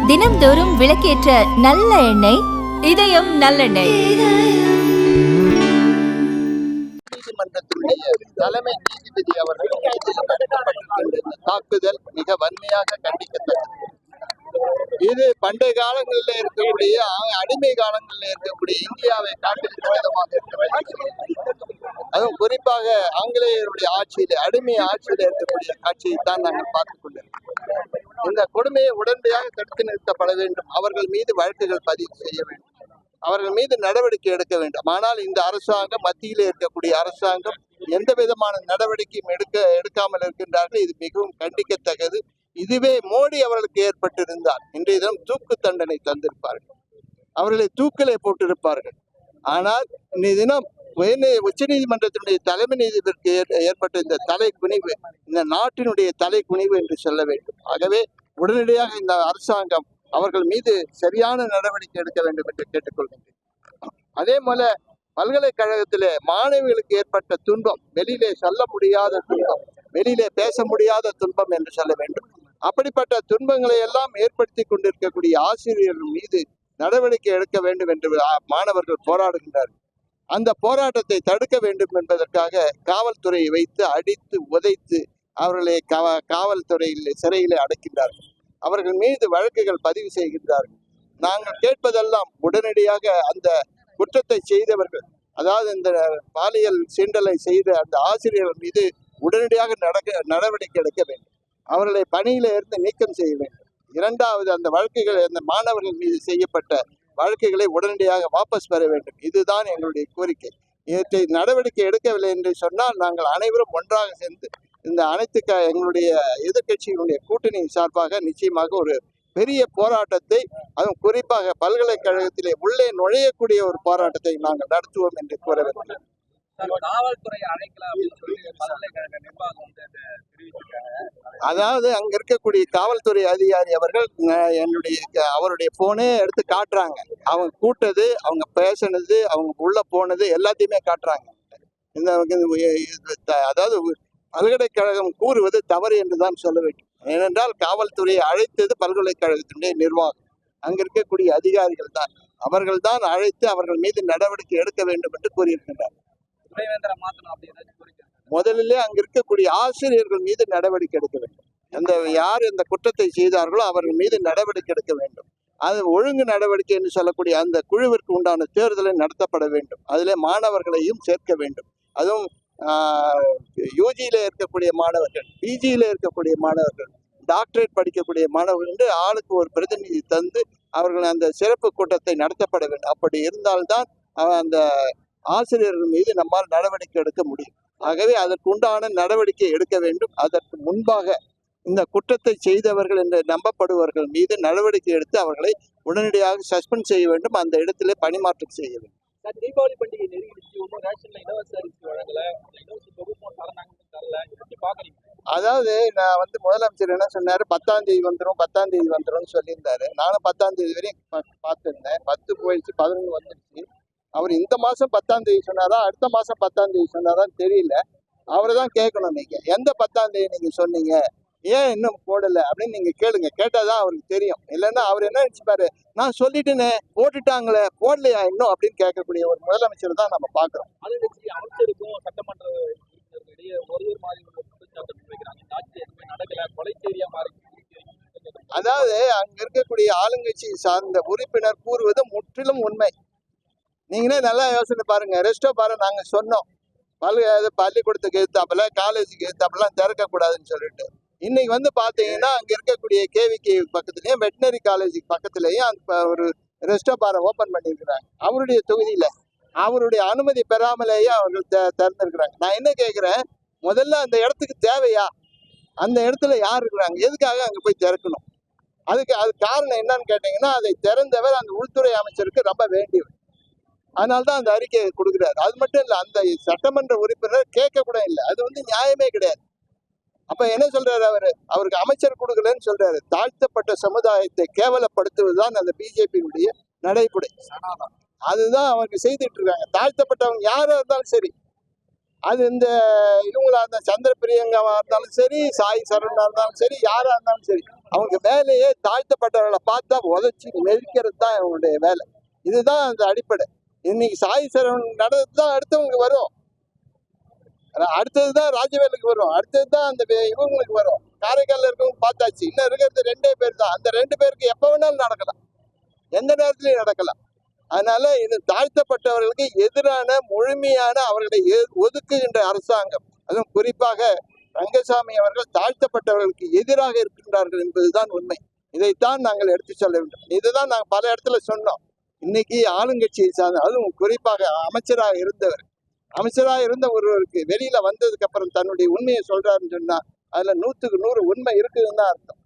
தினம்தோறும் விளக்கேற்ற நல்ல எண்ணெய் இதயம் நல்லெண்ணெய். நீதிமன்றத்தினுடைய தலைமை நீதிபதி அவர்கள் தாக்குதல் மிக வன்மையாக கண்டிக்கத்தக்கது. இது பண்டைய காலங்களில் இருக்கக்கூடிய அடிமை காலங்களில் இருக்கக்கூடிய இந்தியாவை காட்டுகின்ற விதமாக இருக்கிறது. அதுவும் குறிப்பாக ஆங்கிலேயருடைய ஆட்சியில அடிமை ஆட்சியில் இருக்கக்கூடிய காட்சியை தான் நாங்கள் பார்த்துக் கொண்டிருக்கிறோம். இந்த கொடுமையை உடனடியாக தடுத்து நிறுத்தப்பட வேண்டும். அவர்கள் மீது வழக்குகள் பதிவு செய்ய வேண்டும். அவர்கள் மீது நடவடிக்கை எடுக்க வேண்டும். ஆனால் இந்த அரசாங்கம், மத்தியிலே இருக்கக்கூடிய அரசாங்கம் எந்த விதமான நடவடிக்கையும் எடுக்காமல் இருக்கின்றார்கள். இது மிகவும் கண்டிக்கத்தக்கது. இதுவே மோடி அவர்களுக்கு ஏற்பட்டிருந்தால் இன்றைய தினம் தூக்கு தண்டனை தந்திருப்பார்கள், அவர்களை தூக்கிலே போட்டிருப்பார்கள். ஆனால் இன்றைய தினம் உச்ச நீதிமன்றத்தினுடைய தலைமை நீதிபதிக்கு ஏற்பட்ட இந்த தலைக்குனிவு இந்த நாட்டினுடைய தலைக்குனிவு என்று சொல்ல வேண்டும். ஆகவே உடனடியாக இந்த அரசாங்கம் அவர்கள் மீது சரியான நடவடிக்கை எடுக்க வேண்டும் என்று கேட்டுக்கொள்கின்றேன். அதே போல பல்கலைக்கழகத்திலே மாணவிகளுக்கு ஏற்பட்ட துன்பம், வெளியிலே சொல்ல முடியாத துன்பம், வெளியிலே பேச முடியாத துன்பம் என்று சொல்ல வேண்டும். அப்படிப்பட்ட துன்பங்களை எல்லாம் ஏற்படுத்தி கொண்டிருக்கக்கூடிய ஆசிரியர்கள் மீது நடவடிக்கை எடுக்க வேண்டும் என்று மாணவர்கள் போராடுகின்றார்கள். அந்த போராட்டத்தை தடுக்க வேண்டும் என்பதற்காக காவல்துறையை வைத்து அடித்து உதைத்து அவர்களை காவல்துறையில் சிறையிலே அடைக்கின்றார்கள். அவர்கள் மீது வழக்குகள் பதிவு செய்கின்றார்கள். நாங்கள் கேட்பதெல்லாம் உடனடியாக அந்த குற்றத்தை செய்தவர்கள், அதாவது இந்த பாலியல் சீண்டலை செய்த அந்த ஆசிரியர்கள் மீது உடனடியாக நடவடிக்கை எடுக்க வேண்டும். அவர்களை பணியில இருந்து நீக்கம் செய்ய வேண்டும். இரண்டாவது, அந்த வழக்குகள், அந்த மாணவர்கள் மீது செய்யப்பட்ட வழக்குகளை உடனடியாக வாபஸ் பெற வேண்டும். இதுதான் எங்களுடைய கோரிக்கை. இவற்றை நடவடிக்கை எடுக்கவில்லை என்று சொன்னால் நாங்கள் அனைவரும் ஒன்றாக சேர்ந்து இந்த அனைத்து எங்களுடைய எதிர்கட்சிகளுடைய கூட்டணி சார்பாக நிச்சயமாக ஒரு பெரிய போராட்டத்தை, அதுவும் குறிப்பாக பல்கலைக்கழகத்திலே உள்ளே நுழையக்கூடிய ஒரு போராட்டத்தை நாங்கள் நடத்துவோம் என்று கூற வேண்டும். அதாவது அங்க இருக்கக்கூடிய காவல்துறை அதிகாரி அவர்கள் அவருடைய போனே எடுத்து காட்டுறாங்க. அவங்க கூட்டது, அவங்க பேசினது, அவங்க உள்ள போனது எல்லாத்தையுமே காட்டுறாங்க. அதாவது பல்கலைக்கழகம் கூறுவது தவறு என்றுதான் சொல்ல வேண்டும். ஏனென்றால் காவல்துறையை அழைத்தது பல்கலைக்கழகத்தினுடைய நிர்வாகம், அங்க இருக்கக்கூடிய அதிகாரிகள் தான். அவர்கள் தான் அழைத்து அவர்கள் மீது நடவடிக்கை எடுக்க வேண்டும் என்று கூறியிருக்கின்றார். முதலிலே அங்க இருக்கக்கூடிய ஆசிரியர்கள் மீது நடவடிக்கை எடுக்க வேண்டும். யார் இந்த குற்றத்தை செய்தார்களோ அவர்கள் மீது நடவடிக்கை எடுக்க வேண்டும். அது ஒழுங்கு நடவடிக்கை என்று சொல்லக்கூடிய அந்த குழுவிற்கு உண்டான தேர்தலை நடத்தப்பட வேண்டும். அதிலே மாணவர்களையும் சேர்க்க வேண்டும். அதுவும் யூஜியில இருக்கக்கூடிய மாணவர்கள், பிஜியில இருக்கக்கூடிய மாணவர்கள், டாக்டரேட் படிக்கக்கூடிய மாணவர்கள் என்று ஆளுக்கு ஒரு பிரதிநிதி தந்து அவர்கள் அந்த சிறப்பு கூட்டத்தை நடத்தப்பட வேண்டும். அப்படி இருந்தால்தான் அந்த ஆசிரியர்கள் மீது நம்மால் நடவடிக்கை எடுக்க முடியும். ஆகவே அதற்கு உண்டான நடவடிக்கை எடுக்க வேண்டும். அதற்கு முன்பாக இந்த குற்றத்தை செய்தவர்கள் என்று நம்பப்படுபவர்கள் மீது நடவடிக்கை எடுத்து அவர்களை உடனடியாக சஸ்பெண்ட் செய்ய வேண்டும். அந்த இடத்திலே பணிமாற்றம் செய்ய வேண்டும். தீபாவளி பண்டிகை நெருங்கிடுச்சு, ஒன்றும் ரேஷன்ல இலவச அரிசி வழங்கல, இலவச தொகுப்பும் தரல, எப்படி பாக்குறீங்க? அதாவது நான் முதலமைச்சர் என்ன சொன்னாரு, 10ஆம் தேதி வந்துடும் சொல்லியிருந்தாரு. நானும் 10ஆம் தேதி வரையும் பார்த்துருந்தேன். 10 போயிடுச்சு, 11 வந்துடுச்சு. அவர் இந்த மாசம் 10ஆம் தேதி சொன்னாரா, அடுத்த மாசம் 10ஆம் தேதி சொன்னாரான்னு தெரியல. அவரை தான் கேட்கணும். நீங்க எந்த 10ஆம் தேதி நீங்க சொன்னீங்க, ஏன் இன்னும் போடல அப்படின்னு நீங்க கேளுங்க. கேட்டாதான் அவருக்கு தெரியும். இல்லைன்னா அவர் என்ன நினைச்சுப்பாரு, நான் சொல்லிட்டுனே போட்டுட்டாங்களே, போடலையா இன்னும் அப்படின்னு கேட்கக்கூடிய ஒரு முதலமைச்சர் தான் நம்ம பாக்குறோம். அமைச்சருக்கும் சட்டமன்ற இடையே ஒரு மாதிரி நடக்கல, கொலை செய்தியா மாறி. அதாவது அங்க இருக்கக்கூடிய ஆளுங்கட்சி சார்ந்த உறுப்பினர் கூறுவது முற்றிலும் உண்மை. நீங்களே நல்லா யோசனை பாருங்க. ரெஸ்டோ பாரு, நாங்க சொன்னோம் பள்ளிக்கூடத்துக்கு எதிர்த்தாப்புல, காலேஜுக்கு எதிர்த்தாப்புலாம் திறக்கக்கூடாதுன்னு சொல்லிட்டு. இன்னைக்கு பாத்தீங்கன்னா அங்க இருக்கக்கூடிய கேவிகே பக்கத்துலயும் வெட்டினரி காலேஜுக்கு பக்கத்துலயும் அந்த ஒரு ரெஸ்டோ பாரை ஓபன் பண்ணிருக்கிறாங்க. அவருடைய தொகுதியில அவருடைய அனுமதி பெறாமலேயே அவர்கள் திறந்திருக்கிறாங்க. நான் என்ன கேட்கிறேன், முதல்ல அந்த இடத்துக்கு தேவையா? அந்த இடத்துல யார் இருக்கிறாங்க? எதுக்காக அங்க போய் திறக்கணும்? அது காரணம் என்னன்னு கேட்டீங்கன்னா, அதை திறந்தவர் அந்த உள்துறை அமைச்சருக்கு ரொம்ப வேண்டியவர். அதனால்தான் அந்த அறிக்கையை கொடுக்குறாரு. அது மட்டும் இல்லை, அந்த சட்டமன்ற உறுப்பினர் கேட்க கூட இல்லை. அது நியாயமே கிடையாது. அப்ப என்ன சொல்றாரு அவருக்கு அமைச்சர் கொடுக்கலன்னு சொல்றாரு. தாழ்த்தப்பட்ட சமுதாயத்தை கேவலப்படுத்துவதுதான் அந்த பிஜேபியுடைய நடைமுறை. அதுதான் அவங்க செய்துட்டு இருக்காங்க. தாழ்த்தப்பட்டவங்க யாரா இருந்தாலும் சரி, அது இந்த இவங்களா இருந்தா சந்திர பிரியங்காவா இருந்தாலும் சரி, சாய் சரவணா இருந்தாலும் சரி, யாரா இருந்தாலும் சரி, அவங்க வேலையே தாழ்த்தப்பட்டவர்களை பார்த்தா உதச்சி மெதிக்கிறது தான் அவங்களுடைய வேலை. இதுதான் அந்த அடிப்படை. இன்னைக்கு சாய் சரவணன் நடந்தது தான் அடுத்தவங்க வரும், அடுத்ததுதான் ராஜவேலுக்கு வரும், அடுத்ததுதான் அந்த இவங்களுக்கு வரும். காரைக்காலில் இருக்கவங்க பார்த்தாச்சு, இன்னும் இருக்கிறது 2 பேர் தான். அந்த 2 பேருக்கு எப்ப வேணாலும் நடக்கலாம், எந்த நேரத்திலையும் நடக்கலாம். அதனால இது தாழ்த்தப்பட்டவர்களுக்கு எதிரான முழுமையான அவர்களை ஒதுக்குகின்ற அரசாங்கம், அதுவும் குறிப்பாக ரங்கசாமி அவர்கள் தாழ்த்தப்பட்டவர்களுக்கு எதிராக இருக்கின்றார்கள் என்பதுதான் உண்மை. இதைத்தான் நாங்கள் எடுத்து சொல்ல வேண்டும். இதுதான் நாங்கள் பல இடத்துல சொன்னோம். இன்னைக்கு ஆளுங்கட்சியை சார்ந்த, அதுவும் குறிப்பாக அமைச்சராக இருந்த ஒருவருக்கு வெளியில வந்ததுக்கு அப்புறம் தன்னுடைய உண்மையை சொல்றாருன்னு சொன்னா அதுல 100க்கு 100 உண்மை இருக்குதுன்னு தான் அர்த்தம்.